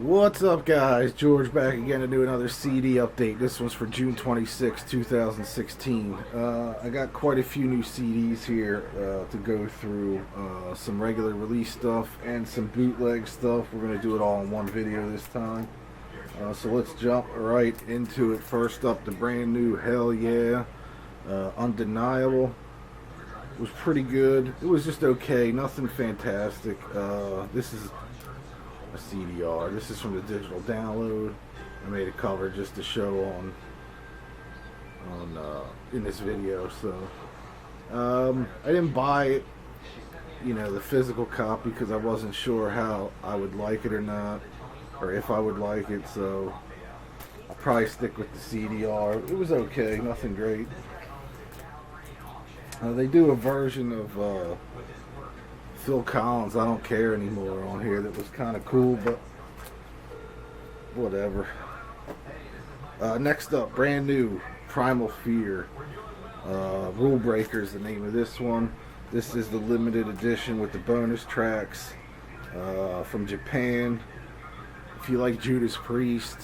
What's up, guys? George back again to do another CD update. This one's for June 26, 2016. I got quite a few new CDs here to go through. Some regular release stuff and some bootleg stuff. We're going to do it all in one video this time. So let's jump right into it. First up, the brand new Hell Yeah, Undeniable. It was pretty good. It was just okay, nothing fantastic. This is a CDR. This is from the digital download. I made a cover just to show on in this video. So I didn't buy it, the physical copy, because I wasn't sure how I would like it or not, or if I would like it. So I'll probably stick with the CDR. It was okay, nothing great. They do a version of Phil Collins, I Don't Care Anymore, on here that was kind of cool, but whatever. Next up, brand new Primal Fear. Rule Breaker is the name of this one. This is the limited edition with the bonus tracks from Japan. If you like Judas Priest,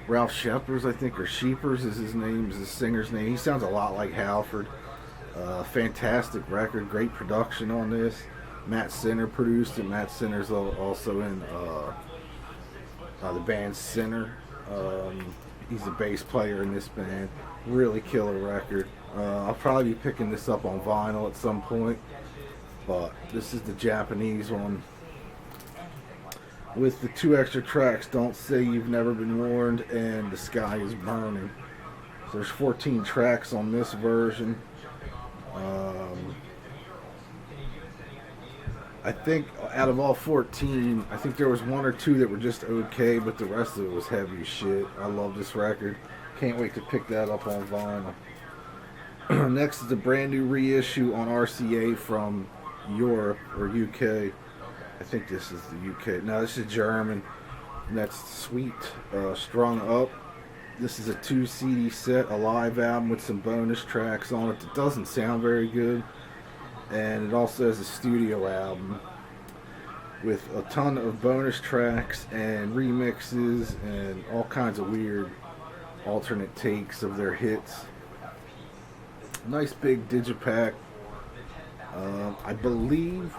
Ralph Shepard, I think, or Sheepers is his name, is the singer's name. He sounds a lot like Halford. Fantastic record, great production on this. Matt Sinner produced it. Matt Sinner's also in the band Sinner. He's the bass player in this band. Really killer record. I'll probably be picking this up on vinyl at some point, but this is the Japanese one with the 2 extra tracks, Don't Say You've Never Been Warned and The Sky Is Burning. So there's 14 tracks on this version. I think out of all 14, I think there was 1 or 2 that were just okay, but the rest of it was heavy as shit. I love this record. Can't wait to pick that up on vinyl. Next is a brand new reissue on RCA from Europe, or UK. I think this is the UK. No, this is German. And that's Sweet, Strung Up. This is a 2 CD set, a live album with some bonus tracks on it that doesn't sound very good. And it also has a studio album with a ton of bonus tracks and remixes and all kinds of weird alternate takes of their hits. Nice big digipack. I believe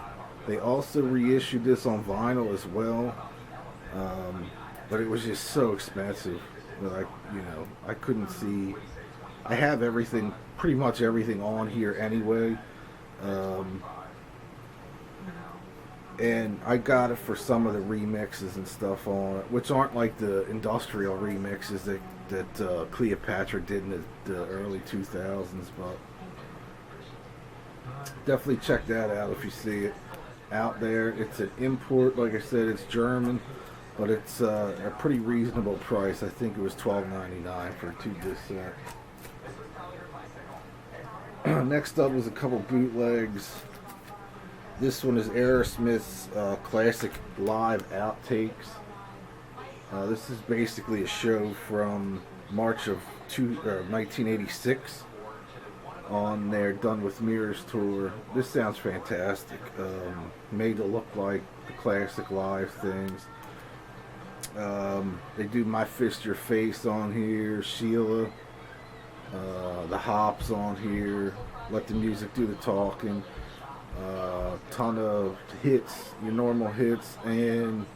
they also reissued this on vinyl as well, but it was just so expensive that I couldn't see. I have everything, pretty much everything on here anyway, and I got it for some of the remixes and stuff on it, which aren't like the industrial remixes that Cleopatra did in the early 2000s, but definitely check that out if you see it out there. It's an import, like I said. It's German, but it's a pretty reasonable price. I think it was $12.99 for a 2 disc set. Next up was a couple bootlegs. This one is Aerosmith's classic live outtakes. This is basically a show from March of 1986 on their Done With Mirrors tour. This sounds fantastic. Made to look like the classic live things. They do My Fist Your Face on here, Sheila, the Hops on here, Let the Music Do the Talking, ton of hits, your normal hits, and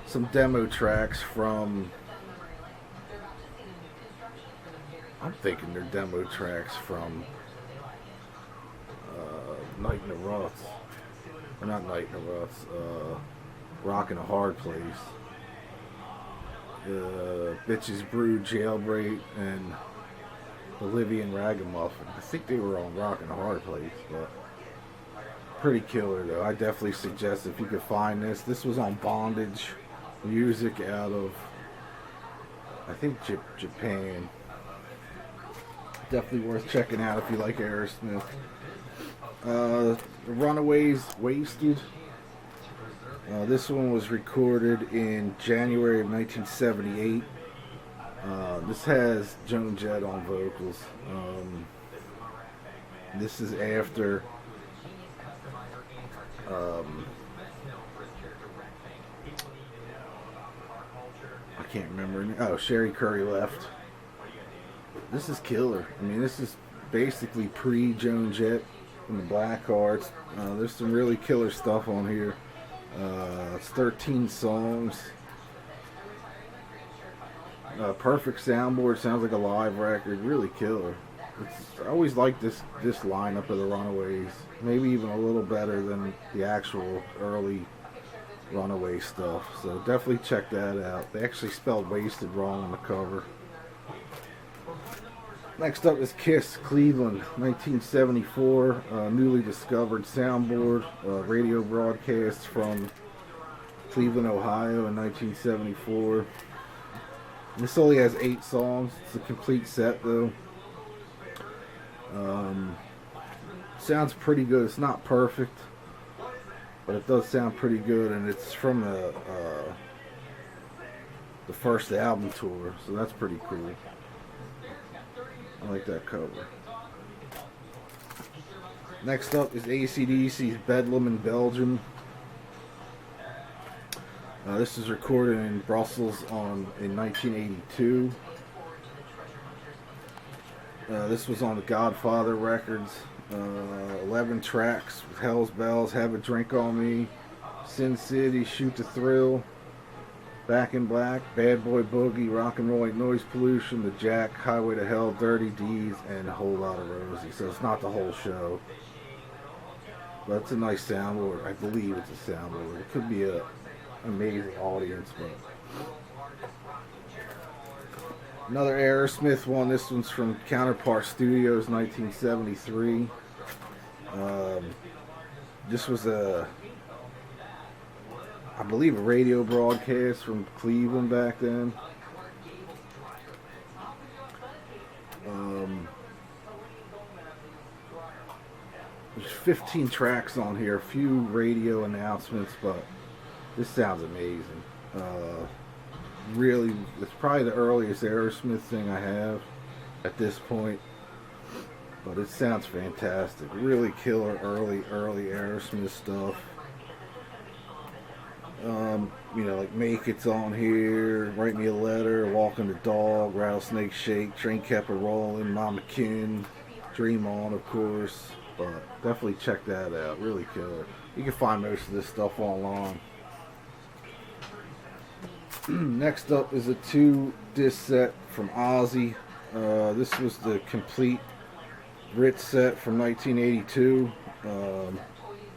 some demo tracks from, I'm thinking they're demo tracks from Night in the Ruts, or not Night in the Ruts, Rockin' a Hard Place, Bitches Brew, Jailbreak, and Bolivian Ragamuffin. I think they were on Rockin' a Hard Place, but pretty killer though. I definitely suggest if you could find this. This was on Bondage Music out of, I think, Japan. Definitely worth checking out if you like Aerosmith. The Runaways, Wasted. This one was recorded in January of 1978. This has Joan Jett on vocals. This is after can't remember. Oh, Sherry Curry left. This is killer. I mean, this is basically pre-Joan Jett and the Black Hearts. There's some really killer stuff on here. It's 13 songs. Perfect soundboard. Sounds like a live record. Really killer. I always like this lineup of the Runaways. Maybe even a little better than the actual early Runaway stuff. So definitely check that out. They actually spelled Wasted wrong on the cover. Next up is Kiss, Cleveland, 1974, newly discovered soundboard, radio broadcast from Cleveland, Ohio in 1974. This only has 8 songs. It's a complete set though. Sounds pretty good. It's not perfect, but it does sound pretty good, and it's from the first album tour, so that's pretty cool. I like that cover. Next up is AC/DC's Bedlam in Belgium. This is recorded in Brussels in 1982. This was on the Godfather Records. 11 tracks with Hell's Bells, Have a Drink on Me, Sin City, Shoot to Thrill, Back in Black, Bad Boy Boogie, Rock and Roll Ain't Noise Pollution, The Jack, Highway to Hell, Dirty Deeds, and a whole lot of Rosie. So it's not the whole show. But it's a nice soundboard. I believe it's a soundboard. It could be an amazing audience, but another Aerosmith one. This one's from Counterpart Studios, 1973. This was I believe a radio broadcast from Cleveland back then. There's 15 tracks on here, a few radio announcements, but this sounds amazing. Really, it's probably the earliest Aerosmith thing I have at this point, but it sounds fantastic. Really killer early Aerosmith stuff. Like Make It's on here, Write Me a Letter, Walking the Dog, Rattlesnake Shake, Train Kept a Rollin', Mama Kin, Dream On, of course. But definitely check that out. Really killer. You can find most of this stuff online. Next up is a 2-disc set from Ozzy. This was the complete Ritz set from 1982,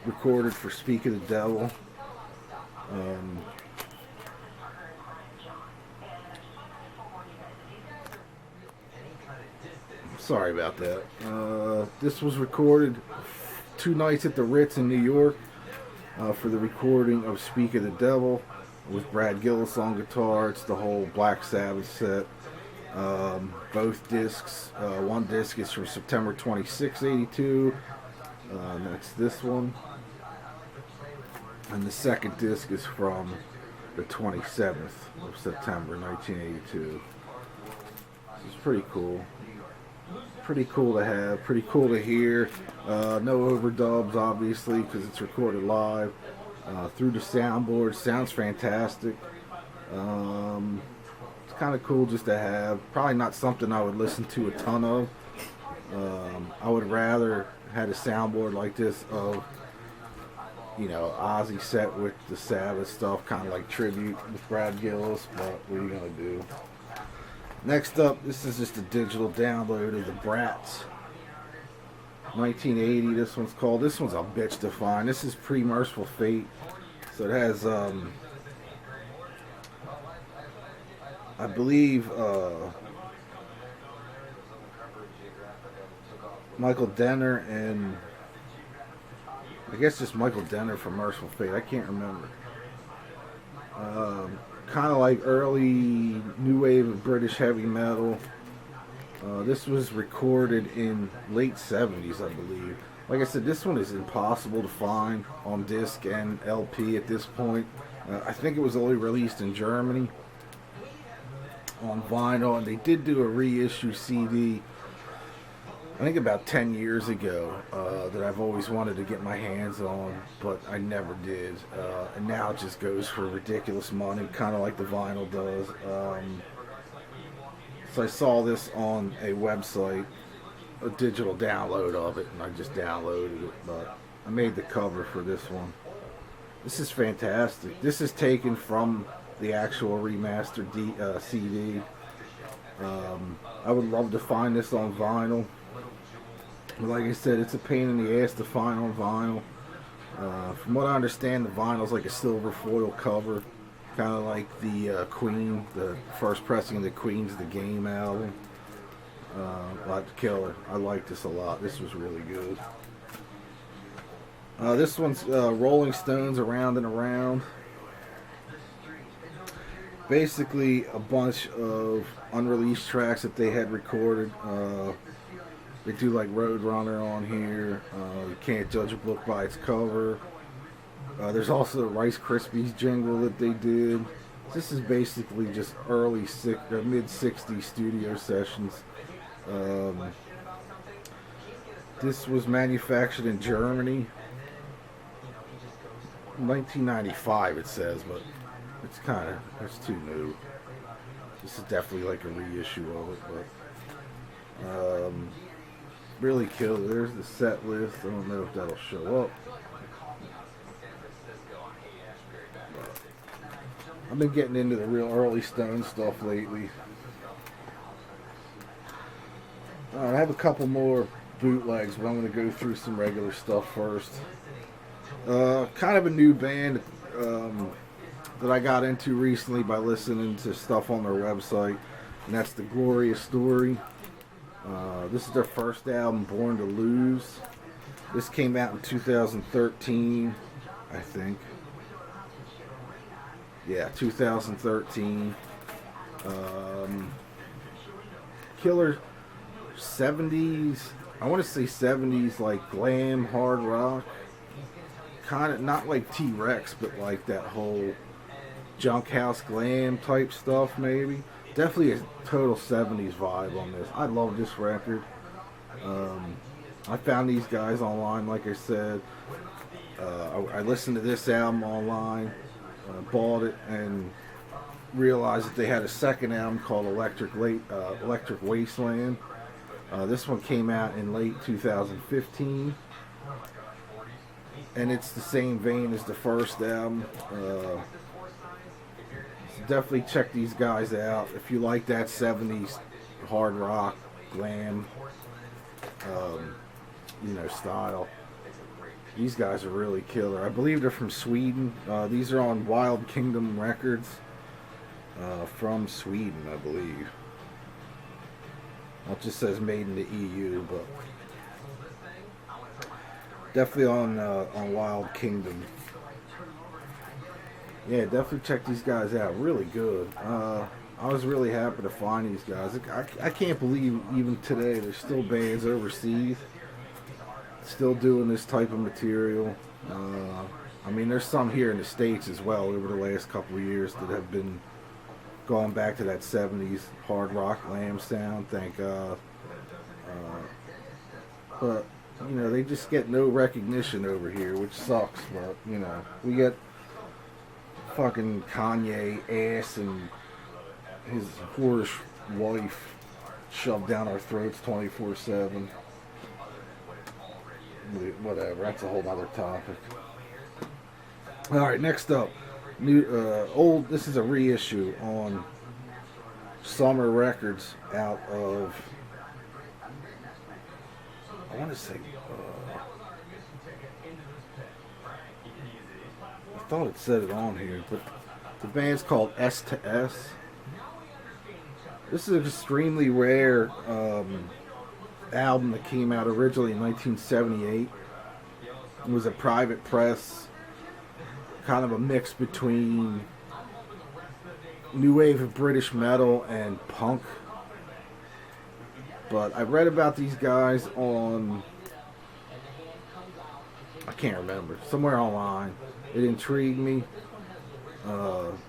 recorded for Speak of the Devil. Sorry about that. This was recorded 2 nights at the Ritz in New York for the recording of Speak of the Devil with Brad Gillis on guitar. It's the whole Black Sabbath set. Both discs. One disc is from September 26, 82. That's this one. And the second disc is from the 27th of September, 1982. This is pretty cool. Pretty cool to have, pretty cool to hear. No overdubs, obviously, because it's recorded live. Through the soundboard, sounds fantastic. It's kind of cool just to have. Probably not something I would listen to a ton of. I would rather had a soundboard like this of, Ozzy set with the Sabbath stuff, kind of like tribute with Brad Gillis, but what are you going to do? Next up, this is just a digital download of the Brats. 1980, this one's called. This one's a bitch to find. This is pre-Merciful Fate. So it has, I believe, Michael Denner and I guess just Michael Denner from Merciful Fate. I can't remember. Kind of like early new wave of British heavy metal. This was recorded in late 70s, I believe. Like I said, this one is impossible to find on disc and LP at this point. I think it was only released in Germany on vinyl, and they did do a reissue CD I think about 10 years ago, that I've always wanted to get my hands on, but I never did. And now it just goes for ridiculous money, kind of like the vinyl does. So I saw this on a website, a digital download of it, and I just downloaded it. But I made the cover for this one. This is fantastic. This is taken from the actual remastered CD. I would love to find this on vinyl. But like I said, it's a pain in the ass to find on vinyl. From what I understand, the vinyl's like a silver foil cover. Kind of like the Queen, the first pressing of the Queen's The Game album. But killer. I like this a lot. This was really good. This one's Rolling Stones, Around and Around. Basically a bunch of unreleased tracks that they had recorded. They do like Roadrunner on here. You can't judge a book by its cover. There's also a Rice Krispies jingle that they did. This is basically just early mid-60s studio sessions. This was manufactured in Germany. 1995 it says, but it's too new. This is definitely like a reissue of it, but really killer. There's the set list. I don't know if that'll show up. I've been getting into the real early Stone stuff lately. I have a couple more bootlegs, but I'm going to go through some regular stuff first. Kind of a new band that I got into recently by listening to stuff on their website, and that's The Glorious Story. This is their first album, Born to Lose. This came out in 2013, I think. Yeah, 2013. Killer 70s, I want to say 70s, like glam, hard rock. Kind of, not like T-Rex, but like that whole junk house glam type stuff, maybe. Definitely a total 70s vibe on this. I love this record. I found these guys online, like I said. I listened to this album online, bought it, and realized that they had a second album called Electric Wasteland. This one came out in late 2015. And it's the same vein as the first album. So definitely check these guys out if you like that 70s hard rock, glam, style. These guys are really killer. I believe they're from Sweden. These are on Wild Kingdom Records from Sweden, I believe. Well, it just says made in the EU, but definitely on Wild Kingdom. Yeah, definitely check these guys out. Really good. I was really happy to find these guys. I can't believe even today there's still bands overseas still doing this type of material. I mean, there's some here in the States as well over the last couple of years that have been going back to that 70s hard rock glam sound, thank God. But they just get no recognition over here, which sucks. But we get fucking Kanye ass and his whorish wife shoved down our throats 24/7. Whatever, that's a whole other topic. All right, next up, this is a reissue on Summer Records out of, I want to say, I thought it said it on here, but the band's called S to S. This is an extremely rare album that came out originally in 1978. It was a private press, kind of a mix between new wave of British metal and punk. But I read about these guys on, I can't remember, somewhere online. It intrigued me.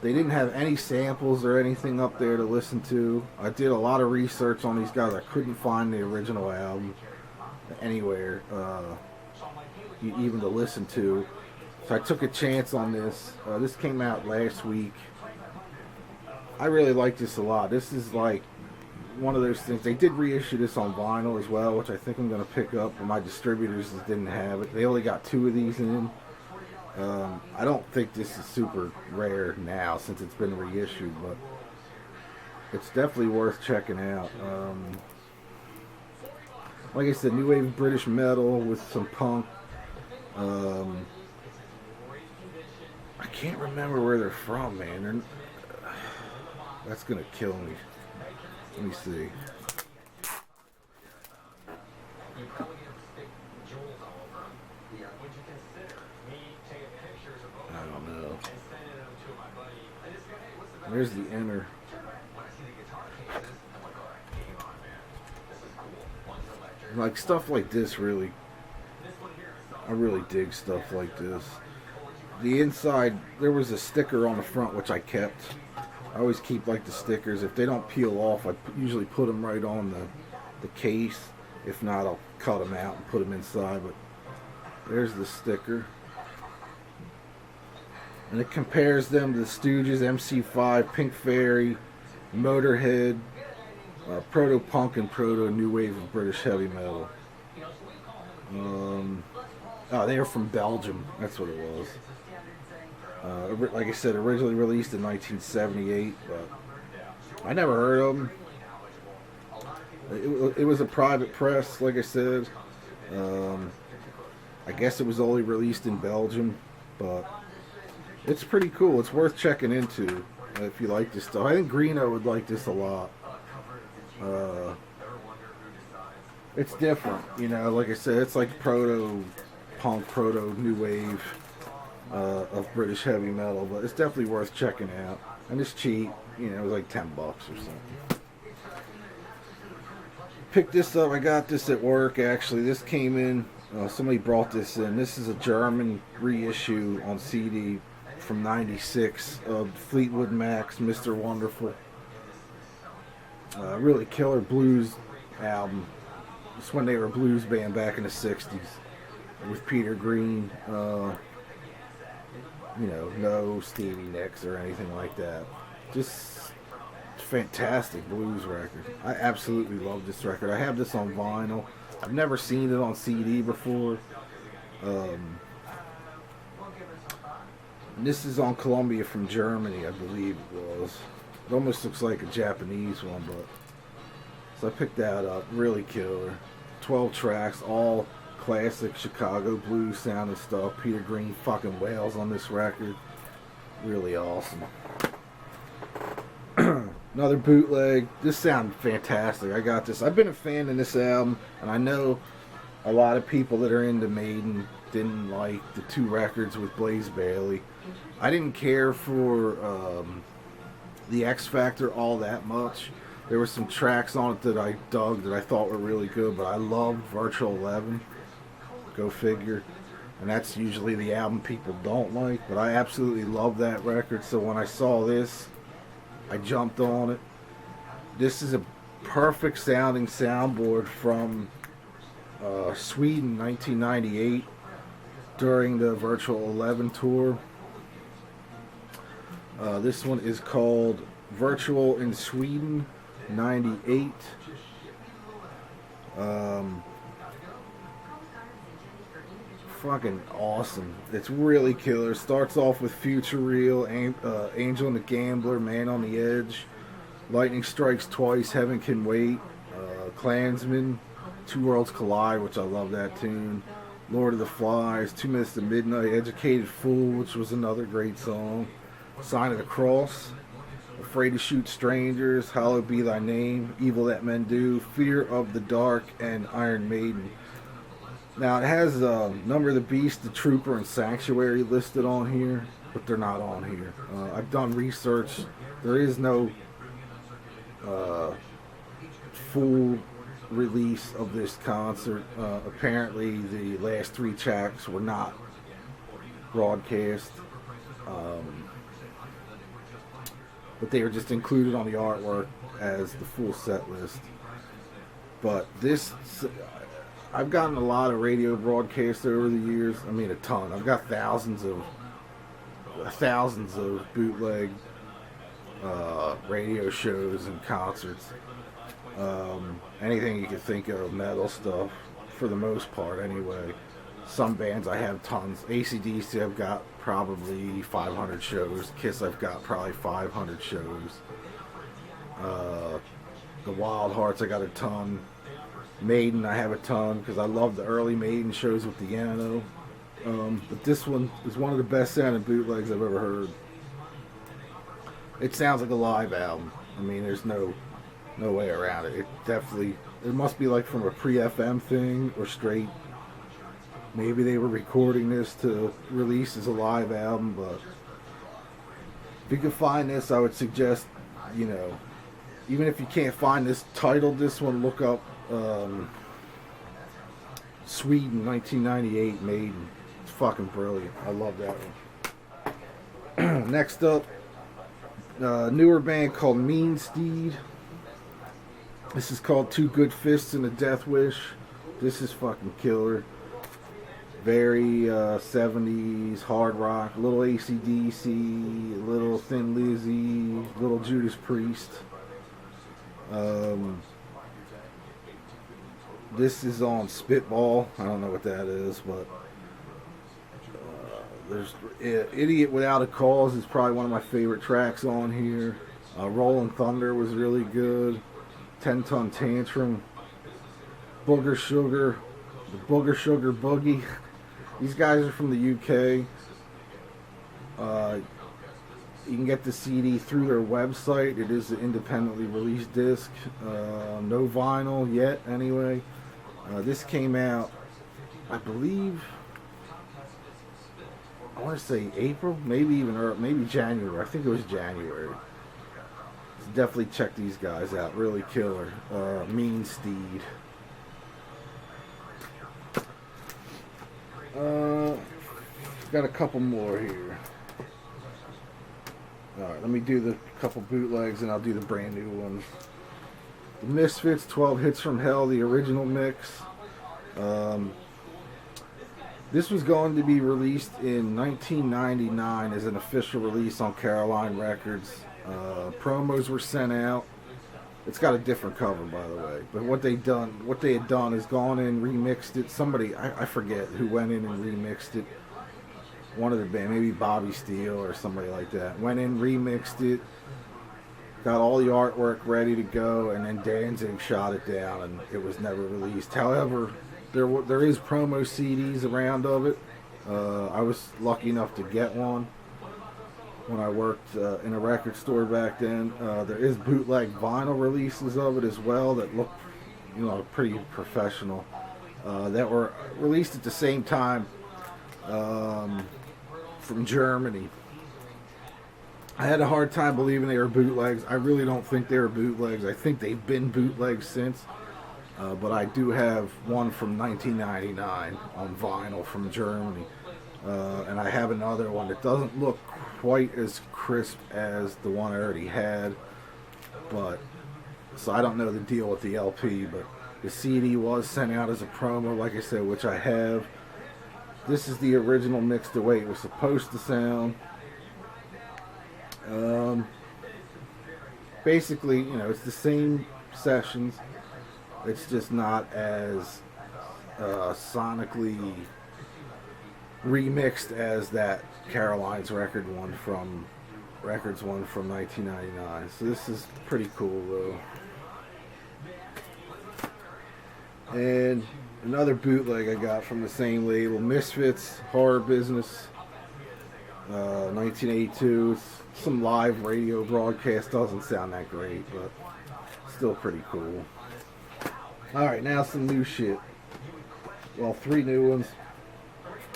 They didn't have any samples or anything up there to listen to. I did a lot of research on these guys. I couldn't find the original album. anywhere, even to listen to. So I took a chance on this. This came out last week. I really like this a lot. This is like one of those things. They did reissue this on vinyl as well, which I think I'm going to pick up, but my distributors didn't have it. They only got 2 of these in. I don't think this is super rare now since it's been reissued, but it's definitely worth checking out. Like I said, new wave British metal with some punk. I can't remember where they're from, man. That's gonna kill me. Let me see. I don't know. There's the inner. Like stuff like this, really. I really dig stuff like this. The inside, there was a sticker on the front which I kept. I always keep like the stickers. If they don't peel off, I usually put them right on the case. If not, I'll cut them out and put them inside. But there's the sticker. And it compares them to the Stooges, MC5, Pink Fairy, Motorhead, Proto Punk, and Proto New Wave of British Heavy Metal. They were from Belgium. That's what it was. Like I said, originally released in 1978, but I never heard of them. It was a private press, like I said. I guess it was only released in Belgium, but it's pretty cool. It's worth checking into if you like this stuff. I think Greeno would like this a lot. It's different, like I said, it's like proto punk, proto new wave of British heavy metal, but it's definitely worth checking out. And it's cheap, it was like $10 or something. Picked this up, I got this at work actually. This came in, somebody brought this in. This is a German reissue on CD from '96 of Fleetwood Mac's Mr. Wonderful. Really killer blues album. It's when they were a blues band back in the 60s with Peter Green. No Stevie Nicks or anything like that. Just fantastic blues record. I absolutely love this record. I have this on vinyl. I've never seen it on CD before. This is on Columbia from Germany, I believe it was. It almost looks like a Japanese one, but so I picked that up. Really killer. 12 tracks, all classic Chicago blues sounding stuff. Peter Green fucking wails on this record. Really awesome. Another bootleg. This sounded fantastic. I got this. I've been a fan of this album, and I know a lot of people that are into Maiden didn't like the 2 records with Blaze Bayley. I didn't care for the X Factor all that much. There were some tracks on it that I dug that I thought were really good, but I loved Virtual 11. Go figure. And that's usually the album people don't like, but I absolutely love that record. So when I saw this, I jumped on it. This is a perfect sounding soundboard from Sweden, 1998, during the Virtual 11 tour. This one is called Virtual in Sweden 98. Fucking awesome. It's really killer. Starts off with Future Real, Angel and the Gambler, Man on the Edge, Lightning Strikes Twice, Heaven Can Wait, Klansman, Two Worlds Collide, which I love that tune, Lord of the Flies, 2 Minutes to Midnight, Educated Fool, which was another great song, Sign of the Cross, Afraid to Shoot Strangers, Hallowed Be Thy Name, Evil That Men Do, Fear of the Dark, and Iron Maiden. Now it has Number of the Beast, The Trooper, and Sanctuary listed on here, but they're not on here. I've done research. There is no full release of this concert. Apparently the last 3 tracks were not broadcast. But they were just included on the artwork as the full set list. But this, I've gotten a lot of radio broadcasts over the years. I mean, a ton. I've got thousands of bootleg radio shows and concerts. Anything you can think of, metal stuff, for the most part anyway. Some bands I have tons. AC/DC I've got probably 500 shows. Kiss I've got probably 500 shows. The Wild Hearts I got a ton. Maiden I have a ton because I love the early Maiden shows with the Yano. But this one is one of the best sounding bootlegs I've ever heard. It sounds like a live album. I mean, there's no way around it. It must be like from a pre-FM thing or straight. Maybe they were recording this to release as a live album, but if you can find this, I would suggest, even if you can't find this title, this one, look up Sweden 1998 Maiden. It's fucking brilliant. I love that one. Next up, newer band called Mean Steed. This is called Two Good Fists and a Death Wish. This is fucking killer. Very 70s hard rock, a little AC/DC, a little Thin Lizzy, a little Judas Priest. This is on Spitball. I don't know what that is, but there's Idiot Without a Cause is probably one of my favorite tracks on here. Rollin' Thunder was really good. 10 Ton Tantrum, Booger Sugar, the Booger Sugar Boogie. These guys are from the UK. You can get the CD through their website. It is an independently released disc. No vinyl yet, anyway. This came out, I believe, I want to say April, maybe January. I think it was January. So definitely check these guys out. Really killer. Mean Steed. Got a couple more here. Alright, let me do the couple bootlegs and I'll do the brand new ones. The Misfits, 12 Hits from Hell, the original mix. This was going to be released in 1999 as an official release on Caroline Records. Promos were sent out. It's got a different cover, by the way. But what they had done is gone in, remixed it. Somebody, I forget who went in and remixed it. One of the band, maybe Bobby Steele or somebody like that, went in, remixed it, got all the artwork ready to go, and then Danzig shot it down, and it was never released. However, there is promo CDs around of it. I was lucky enough to get one when I worked in a record store back then. There is bootleg vinyl releases of it as well that look, pretty professional. That were released at the same time from Germany. I had a hard time believing they were bootlegs. I really don't think they were bootlegs. I think they've been bootlegs since. But I do have one from 1999 on vinyl from Germany. And I have another one that doesn't look quite as crisp as the one I already had. So I don't know the deal with the LP, but the CD was sent out as a promo, like I said, which I have. This is the original mix the way it was supposed to sound. Basically, it's the same sessions. It's just not as sonically remixed as that Caroline's Records one from 1999. So this is pretty cool, though. And another bootleg I got from the same label, Misfits, Horror Business, 1982. It's some live radio broadcast. Doesn't sound that great, but still pretty cool. Alright, now some new shit. Well, 3 new ones.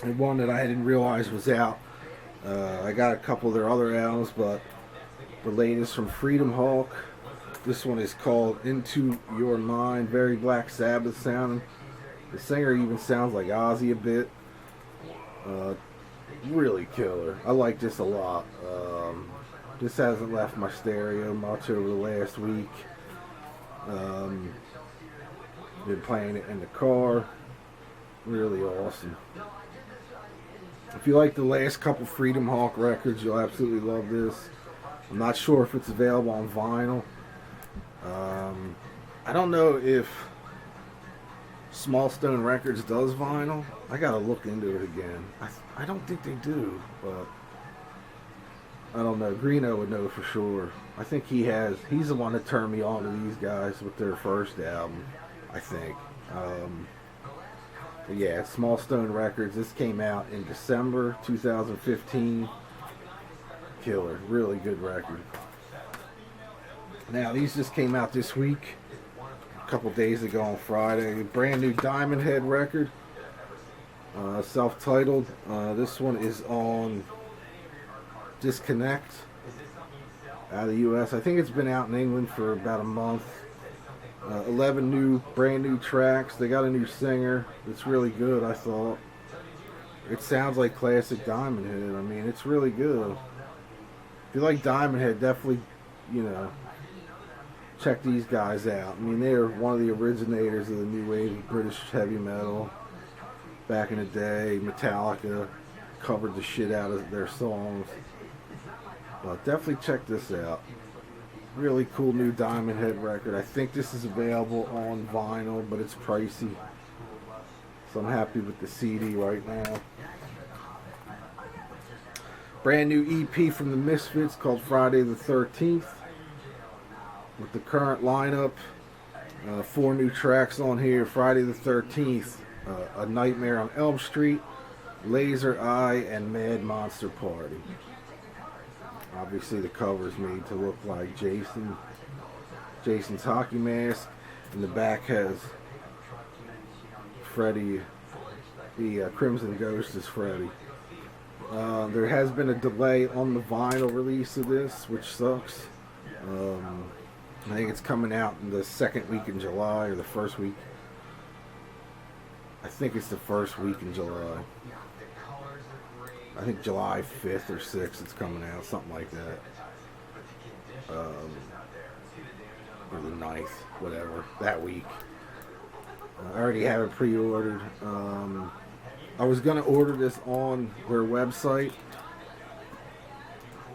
And one that I didn't realize was out. I got a couple of their other albums, but the latest from Freedom Hawk. This one is called Into Your Mind. Very Black Sabbath sounding. The singer even sounds like Ozzy a bit. Really killer. I like this a lot. This hasn't left my stereo much over the last week. Been playing it in the car. Really awesome. If you like the last couple Freedom Hawk records, you'll absolutely love this. I'm not sure if it's available on vinyl. I don't know if Small Stone Records does vinyl. I gotta look into it again. I don't think they do, but I don't know. Greeno would know for sure. I think he has. He's the one that turned me on to these guys with their first album, I think. But yeah, Small Stone Records. This came out in December 2015. Killer. Really good record. Now, these just came out this week. A couple days ago on Friday. Brand new Diamondhead record. Self-titled. This one is on Disconnect out of the U.S. I think it's been out in England for about a month. 11 brand new tracks. They got a new singer. It's really good, I thought. It sounds like classic Diamondhead. I mean, it's really good. If you like Diamondhead, definitely, check these guys out. I mean, they're one of the originators of the new wave of British heavy metal. Back in the day, Metallica covered the shit out of their songs. But definitely check this out. Really cool new Diamondhead record. I think this is available on vinyl, but it's pricey. So I'm happy with the CD right now. Brand new EP from the Misfits called Friday the 13th. With the current lineup, 4 new tracks on here. Friday the 13th, A Nightmare on Elm Street, Laser Eye, and Mad Monster Party. Obviously the cover is made to look like Jason's hockey mask, and the back has Freddy, the Crimson Ghost is Freddy. There has been a delay on the vinyl release of this, which sucks. I think it's coming out in the second week in July, or the first week. I think it's the first week in July. I think July 5th or 6th it's coming out, something like that. Or the 9th, whatever, that week. I already have it pre-ordered. I was going to order this on their website.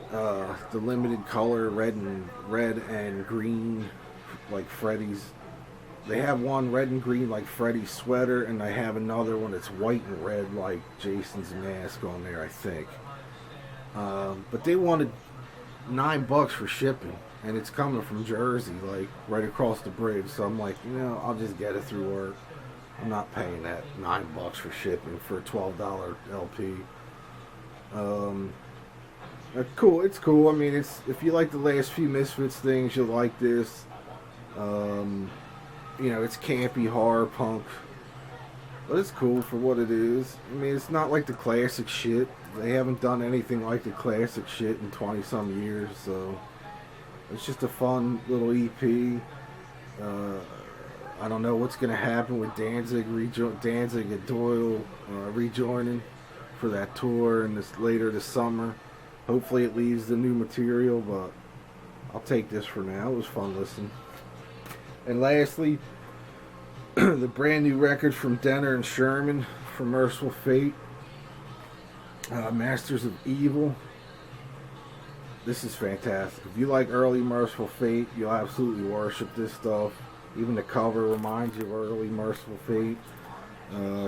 The limited color, red and green, like Freddy's. They have one red and green like Freddy's sweater, and I have another one that's white and red like Jason's mask on there, I think. But they wanted $9 for shipping, and it's coming from Jersey, like right across the bridge. So I'm like, I'll just get it through work. I'm not paying that $9 for shipping for a $12 LP. Cool, it's cool. I mean, if you like the last few Misfits things, you'll like this. It's campy horror punk, but it's cool for what it is. I mean, it's not like the classic shit. They haven't done anything like the classic shit in 20-some years, so it's just a fun little EP. I don't know what's going to happen with Danzig and Doyle rejoining for that tour and later this summer. Hopefully it leaves the new material, but I'll take this for now. It was fun listening. And lastly, the brand new record from Denner and Sherman from Merciful Fate, Masters of Evil. This is fantastic. If you like early Merciful Fate, you'll absolutely worship this stuff. Even the cover reminds you of early Merciful Fate.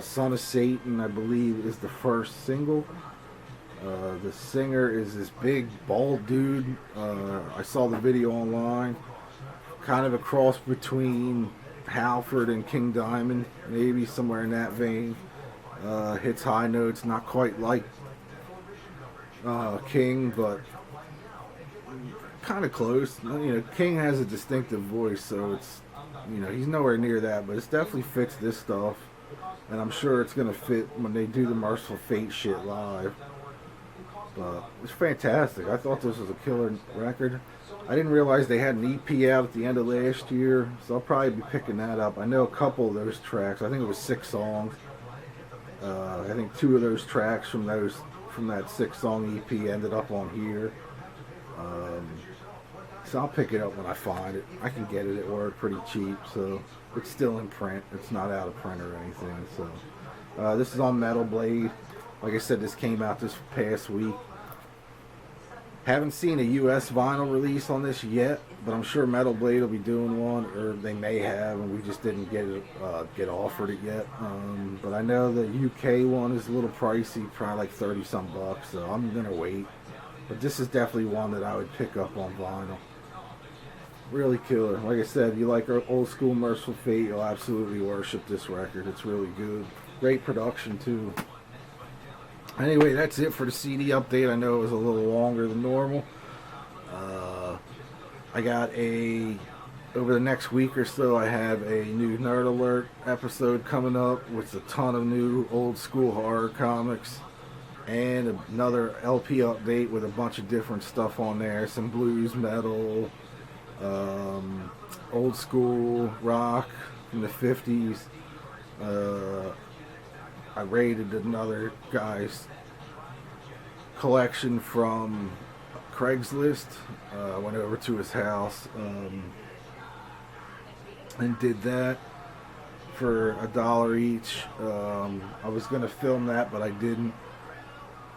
Son of Satan, I believe, is the first single. The singer is this big, bald dude. I saw the video online. Kind of a cross between Halford and King Diamond, maybe somewhere in that vein. Hits high notes, not quite like King, but kind of close. King has a distinctive voice, so it's, he's nowhere near that, but it definitely fits this stuff, and I'm sure it's gonna fit when they do the Merciful Fate shit live. But it's fantastic. I thought this was a killer record. I didn't realize they had an EP out at the end of last year, so I'll probably be picking that up. I know a couple of those tracks. I think it was 6 songs. I think 2 of those tracks from that 6-song EP ended up on here. So I'll pick it up when I find it. I can get it at work pretty cheap, so it's still in print. It's not out of print or anything. So This is on Metal Blade. Like I said, this came out this past week. Haven't seen a US vinyl release on this yet, but I'm sure Metal Blade will be doing one, or they may have, and we just didn't get offered it yet. But I know the UK one is a little pricey, probably like 30 some bucks, so I'm gonna wait. But this is definitely one that I would pick up on vinyl. Really killer. Like I said, you like our old school Merciful Fate, you'll absolutely worship this record. It's really good. Great production too. Anyway, that's it for the CD update. I know it was a little longer than normal. I got over the next week or so, I have a new Nerd Alert episode coming up with a ton of new old school horror comics. And another LP update with a bunch of different stuff on there. Some blues, metal, old school rock from the 50s. I raided another guy's collection from Craigslist. I went over to his house and did that for $1 each. I was going to film that, but I didn't.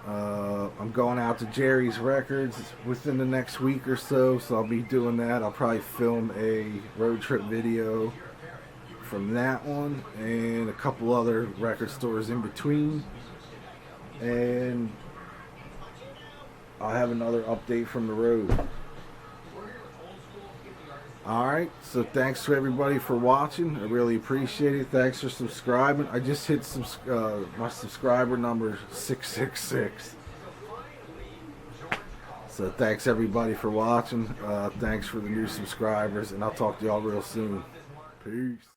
I'm going out to Jerry's Records within the next week or so, so I'll be doing that. I'll probably film a road trip video from that one and a couple other record stores in between, and I'll have another update from the road. Alright, so thanks to everybody for watching. I really appreciate it. Thanks for subscribing. I just hit my subscriber number 666. So thanks everybody for watching. Thanks for the new subscribers, and I'll talk to y'all real soon. Peace.